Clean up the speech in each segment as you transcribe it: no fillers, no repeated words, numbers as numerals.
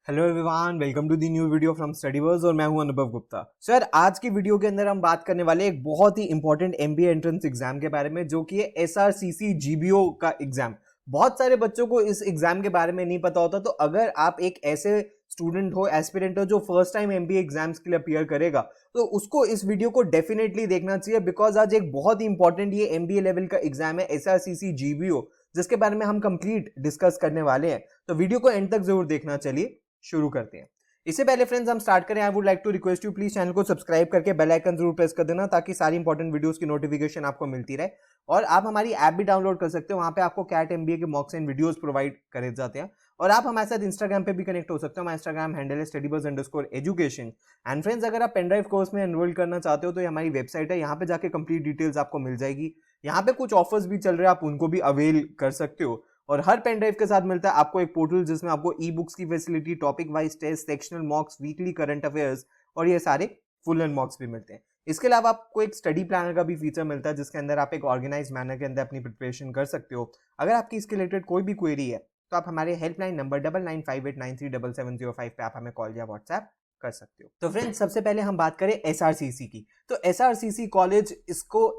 Hello everyone, welcome to the new video from StudyBuzz और मैं हूं अनुभव गुप्ता। सर, आज की वीडियो के अंदर हम बात करने वाले एक बहुत ही इंपॉर्टेंट एमबीए एंट्रेंस एग्जाम के बारे में, जो कि है एसआरसीसी जीबीओ का एग्जाम। बहुत सारे बच्चों को इस एग्जाम के बारे में नहीं पता होता, तो अगर आप एक ऐसे स्टूडेंट हो, एस्पिरेंट हो, जो फर्स्ट टाइम एमबीए एग्जाम्स के लिए अपीयर करेगा, तो उसको इस वीडियो को डेफिनेटली देखना चाहिए, बिकॉज आज एक बहुत ही इंपॉर्टेंट ये एमबीए लेवल का एग्जाम है, एसआरसीसी जीबीओ, जिसके बारे में हम कंप्लीट डिस्कस करने वाले हैं। तो वीडियो को एंड तक जरूर देखना। चलिए शुरू करते हैं। इससे पहले फ्रेंड्स हम स्टार्ट करें, I would like to request you, please channel को सब्सक्राइब करके बेल आइकन जरूर प्रेस कर देना, ताकि सारी इंपॉर्टेंट वीडियोस की नोटिफिकेशन आपको मिलती रहे। और आप हमारी ऐप भी डाउनलोड कर सकते हो, वहां पे आपको कैट एमबीए के मॉक्स एंड वीडियोस प्रोवाइड करे जाते हैं। और आप हमारे साथ इंस्टाग्राम पे भी कनेक्ट हो सकते हो। हमारा इंस्टाग्राम हैंडल है StudyBUZZ_education। एंड फ्रेंड्स, अगर आप पेनड्राइव कोर्स में एनरोल करना चाहते हो तो ये हमारी वेबसाइट है, यहाँ पे जाके कंप्लीट डिटेल्स आपको मिल जाएगी। यहाँ पे कुछ ऑफर्स भी चल रहे हैं, आप उनको भी अवेल कर सकते हो। और हर पेन ड्राइव के साथ मिलता है आपको एक पोर्टल, जिसमें आपको ई बुक्स की facility, topic wise test, sectional mocks, weekly current affairs और ये सारे फुल एंड मॉक्स भी मिलते हैं। इसके अलावा आपको एक स्टडी प्लानर का भी फीचर मिलता है, जिसके अंदर आप एक ऑर्गेनाइज मैनर के अंदर अपनी प्रिपरेशन कर सकते हो। अगर आपकी इसके रिलेटेड कोई भी क्वेरी है तो आप हमारे हेल्पलाइन नंबर 9958937705 पे आप हमें कॉल या व्हाट्सएप कर सकते हो। तो फ्रेंड्स, सबसे पहले हम बात करें एसआरसीसी की। तो एसआरसीसी कॉलेज, इसको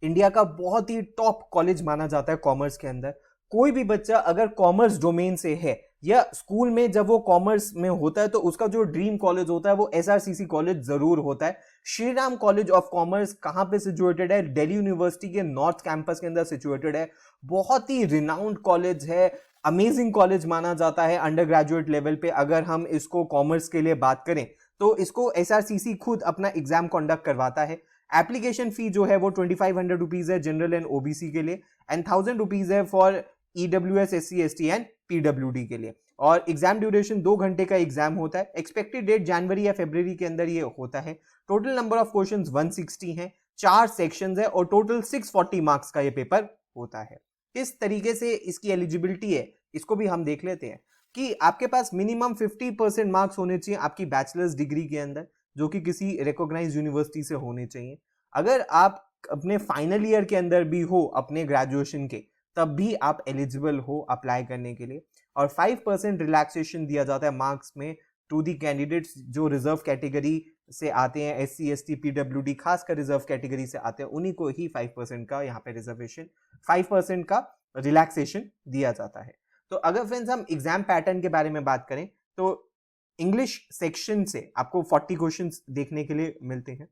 इंडिया का बहुत ही टॉप कॉलेज माना जाता है कॉमर्स के अंदर। कोई भी बच्चा अगर कॉमर्स डोमेन से है, या स्कूल में जब वो कॉमर्स में होता है, तो उसका जो ड्रीम कॉलेज होता है वो एसआरसीसी कॉलेज जरूर होता है। Shri Ram college of commerce कहां पे सिचुएटेड है? दिल्ली यूनिवर्सिटी के नॉर्थ कैंपस के अंदर सिचुएटेड है। बहुत ही रिनाउंड कॉलेज है, अमेजिंग कॉलेज माना जाता है अंडर ग्रेजुएट लेवल पे। अगर हम इसको कॉमर्स के लिए बात करें तो इसको एसआरसीसी खुद अपना एग्जाम कंडक्ट करवाता है। एप्लीकेशन फी जो है वो 2500 रुपीज है जनरल एंड ओबीसी के लिए, एंड 1000 रुपीज है for EWS, SC, ST and PWD के लिए। और एग्जाम ड्यूरेशन 2 घंटे का एग्जाम होता है। एक्सपेक्टेड डेट जनवरी या फरवरी के अंदर ये होता है। टोटल नंबर ऑफ क्वेश्चंस 160 हैं, 4 सेक्शंस है और टोटल 640 मार्क्स का ये पेपर होता है। किस तरीके से इसकी एलिजिबिलिटी है इसको भी हम देख लेते हैं, कि आपके पास मिनिमम 50% मार्क्स होने चाहिए आपकी बैचलर्स डिग्री के अंदर, जो कि किसी रिकॉग्नाइज्ड यूनिवर्सिटी से होने चाहिए। अगर आप अपने फाइनल ईयर के अंदर भी हो अपने ग्रेजुएशन के, तब भी आप एलिजिबल हो अप्लाई करने के लिए। और 5% रिलैक्सेशन दिया जाता है मार्क्स में टू दी कैंडिडेट्स जो रिजर्व कैटेगरी से आते हैं, एससी, एसटी, पीडब्ल्यूडी, खासकर रिजर्व कैटेगरी से आते हैं, उन्हीं को ही 5% का यहाँ पे रिजर्वेशन, 5% का रिलैक्सेशन दिया जाता है। तो अगर फ्रेंड्स हम एग्जाम पैटर्न के बारे में बात करें, तो इंग्लिश सेक्शन से आपको 40 क्वेश्चंस देखने के लिए मिलते हैं।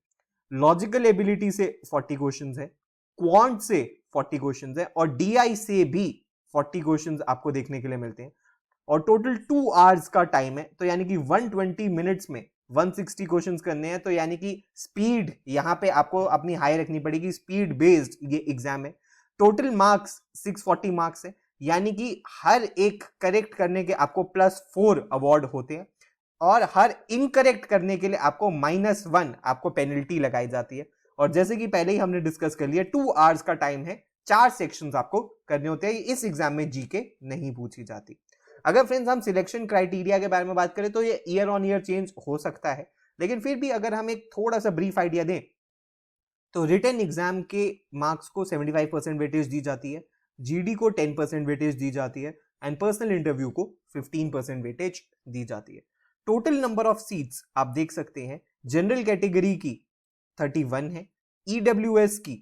लॉजिकल एबिलिटी से 40 क्वेश्चंस है, क्वांट से 40 क्वेश्चंस है, और डीआई से भी 40 क्वेश्चंस आपको देखने के लिए मिलते हैं। और टोटल 2 आवर्स का टाइम है, तो यानी कि 120 मिनट्स में 160 क्वेश्चंस करने हैं। तो यानी कि स्पीड यहाँ पे आपको अपनी हाई रखनी पड़ेगी, स्पीड बेस्ड ये एग्जाम है। टोटल मार्क्स 640 मार्क्स है, यानी कि हर एक करेक्ट करने के आपको +4 अवार्ड होते हैं, और हर इनकरेक्ट करने के लिए आपको -1 आपको पेनल्टी लगाई जाती है। और जैसे कि पहले ही हमने डिस्कस कर लिया, 2 आवर्स का टाइम है, 4 सेक्शंस आपको करने होते हैं। इस एग्जाम में जीके नहीं पूछी जाती। अगर फ्रेंड्स हम सिलेक्शन क्राइटेरिया के बारे में बात करें, तो ये ईयर ऑन ईयर चेंज हो सकता है, लेकिन फिर भी अगर हम एक थोड़ा सा ब्रीफ आइडिया दें, तो रिटन एग्जाम के मार्क्स को 75% वेटेज दी जाती है, जीडी को 10% वेटेज दी जाती है, एंड पर्सनल इंटरव्यू को 15% वेटेज दी जाती है। टोटल नंबर ऑफ सीट्स आप देख सकते हैं, जनरल कैटेगरी की 31 है, ईडब्ल्यूएस की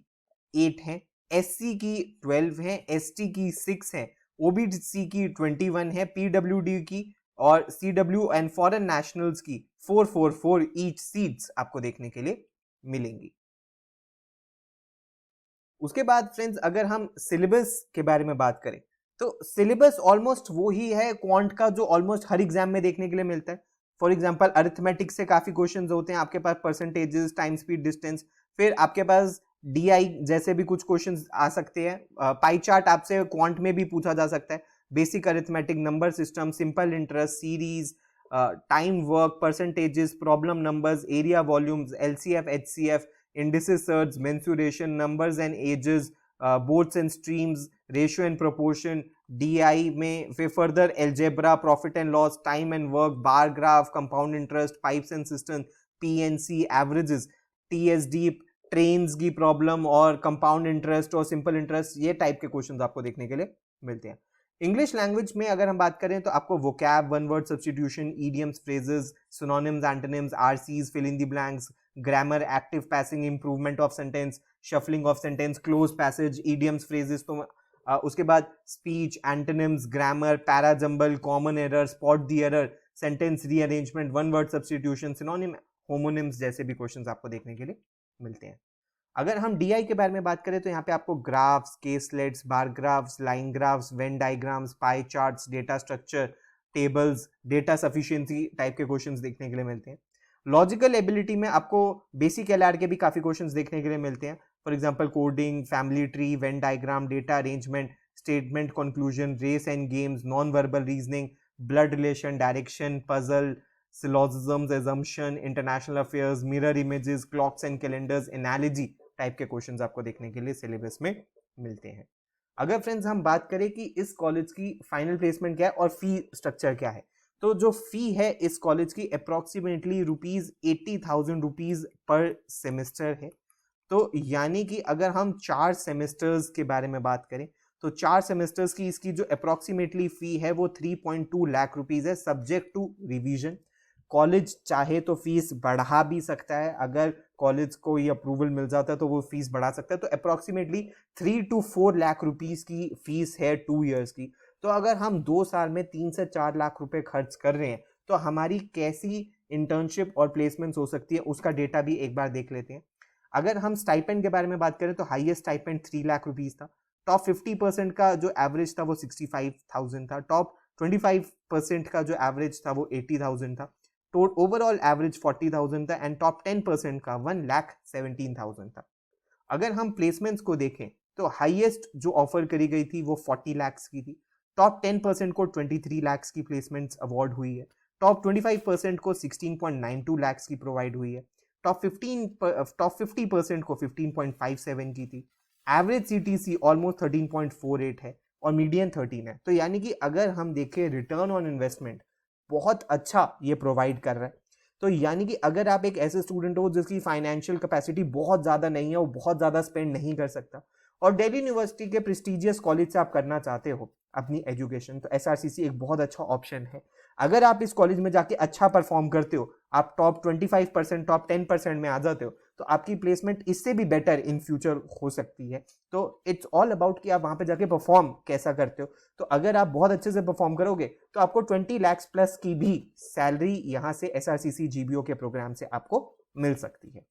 8 है, एससी की 12 है, एसटी की 6 है, ओबीसी की 21 है, पीडब्ल्यूडी की और सीडब्ल्यू एंड फॉरेन नेशनल्स की 444 ईच सीट्स आपको देखने के लिए मिलेंगी। उसके बाद फ्रेंड्स, अगर हम सिलेबस के बारे में बात करें, तो सिलेबस ऑलमोस्ट वो ही है क्वांट का, जो ऑलमोस्ट हर एग्जाम में देखने के लिए मिलता है। फॉर एग्जांपल अरिथमेटिक से काफी क्वेश्चंस होते हैं आपके पास, परसेंटेजेस, टाइम, स्पीड, डिस्टेंस। फिर आपके पास डीआई जैसे भी कुछ क्वेश्चंस आ सकते हैं। पाई चार्ट आपसे क्वांट में भी पूछा जा सकता है। Basic arithmetic, number system, simple interest, series, time work, percentages, problem numbers, area volumes, LCF, HCF, indices, surds, mensuration, numbers and ages, boards and streams, ratio and proportion, DI में फिर further algebra, profit and loss, time and work, bar graph, compound interest, pipes and systems, PNC, averages, TSD, trains की problem और compound interest और simple interest, ये type के questions आपको देखने के लिए मिलते हैं। इंग्लिश लैंग्वेज में अगर हम बात करें तो आपको vocab, one word substitution, idioms, phrases, synonyms, antonyms, RCs, fill in the blanks, grammar, active passive, improvement of sentence, shuffling of sentence, close passage, idioms, phrases, तो उसके बाद speech, antonyms, grammar, parajumble, common error, spot the error, sentence rearrangement, one word substitution, synonym, homonyms जैसे भी questions आपको देखने के लिए मिलते हैं। अगर हम डीआई के बारे में बात करें तो यहाँ पे आपको ग्राफ्स, केसलेट्स, बार graphs, line graphs, Venn diagrams, pie charts, data structure, tables, data sufficiency type के क्वेश्चंस देखने के लिए मिलते हैं। लॉजिकल एबिलिटी में आपको बेसिक एलआर के भी काफी क्वेश्चंस देखने के लिए मिलते हैं। For example coding, family tree, venn diagram, data arrangement, statement conclusion, race and games, non verbal reasoning, blood relation, direction, puzzle, syllogisms, assumption, international affairs, mirror images, clocks and calendars, analogy type के questions आपको देखने के लिए syllabus में मिलते हैं। अगर friends हम बात करें कि इस कॉलेज की फाइनल प्लेसमेंट क्या है और फी स्ट्रक्चर क्या है, तो जो फी है इस कॉलेज की अप्रोक्सीमेटली ₹80,000 पर सेमेस्टर है। तो यानी कि अगर हम 4 सेमेस्टर्स के बारे में बात करें तो 4 सेमेस्टर्स की इसकी जो अप्रोक्सीमेटली फी है वो 3.2 लाख रुपीज है, सब्जेक्ट टू रिवीजन। कॉलेज चाहे तो फीस बढ़ा भी सकता है, अगर कॉलेज को ये अप्रूवल मिल जाता है तो वो फीस बढ़ा सकता है। तो अप्रोक्सीमेटली 3 to 4 लाख रुपीस की फीस है 2 इयर्स की। तो अगर हम 2 साल में 3 से 4 लाख रुपए खर्च कर रहे हैं तो हमारी कैसी इंटर्नशिप और प्लेसमेंट्स हो सकती है उसका डेटा भी एक बार देख लेते हैं। अगर हम स्टाइपेंड के बारे में बात करें तो हाईएस्ट स्टाइपेंड 3 लाख रुपीस था। टॉप 50% का जो एवरेज था वो 65,000 था। टॉप 25% का जो एवरेज था वो 80,000 था। तो ओवरऑल एवरेज 40,000 था एंड टॉप 10% का 1,17,000 था। अगर हम प्लेसमेंट्स को देखें तो हाईएस्ट जो ऑफर करी गई थी वो 40 लाख की थी। टॉप 10% को 23 लाख की प्लेसमेंट्स अवार्ड हुई है। टॉप 25% को 16.92 लाख की प्रोवाइड हुई है। टॉप 50% को 15.57 की थी। एवरेज सीटीसी ऑलमोस्ट 13.48 है और मीडियन 13 है। तो यानी कि अगर हम देखें रिटर्न ऑन इन्वेस्टमेंट बहुत अच्छा ये प्रोवाइड कर रहा है। तो यानी कि अगर आप एक ऐसे स्टूडेंट हो जिसकी फाइनेंशियल कैपेसिटी बहुत ज़्यादा नहीं है, वो बहुत ज़्यादा स्पेंड नहीं कर सकता और दिल्ली यूनिवर्सिटी के प्रेस्टिजियस कॉलेज से आप करना चाहते हो अपनी एजुकेशन, तो एसआरसीसी एक बहुत अच्छा ऑप्शन है। अगर आप इस कॉलेज में जाके अच्छा परफॉर्म करते हो, आप टॉप 25%, टॉप 10% में आ जाते हो, तो आपकी प्लेसमेंट इससे भी बेटर इन फ्यूचर हो सकती है। तो इट्स ऑल अबाउट कि आप वहां पे जाके परफॉर्म कैसा करते हो। तो अगर आप बहुत अच्छे से परफॉर्म करोगे तो आपको 20 लाख प्लस की भी सैलरी यहाँ से एसआरसीसी जीबीओ के प्रोग्राम से आपको मिल सकती है।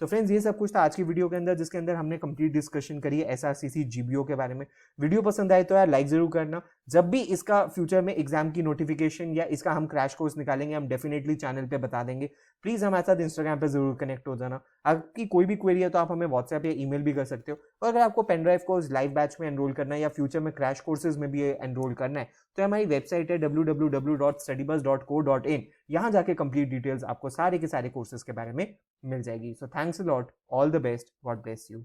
तो फ्रेंड्स ये सब कुछ था आज की वीडियो के अंदर, जिसके अंदर हमने कंप्लीट डिस्कशन करी है एसआरसीसी जीबीओ के बारे में। वीडियो पसंद आए तो यार लाइक जरूर करना। जब भी इसका फ्यूचर में एग्जाम की नोटिफिकेशन या इसका हम क्रैश कोर्स निकालेंगे हम डेफिनेटली चैनल पे बता देंगे। प्लीज हमारे साथ इंस्टाग्राम पे जरूर कनेक्ट हो जाना। आपकी कोई भी क्वेरी है तो आप हमें व्हाट्सएप या ईमेल भी कर सकते हो। और अगर आपको पेनड्राइव कोर्स लाइव बैच में एनरोल करना है या फ्यूचर में क्रैश कोर्सेज में भी एनरोल करना है तो हमारी वेबसाइट है www.studybuzz.co.in। यहाँ जाके कंप्लीट डिटेल्स आपको सारे के सारे कोर्सेज के बारे में मिल जाएगी। So thanks a lot, all the best, God bless you.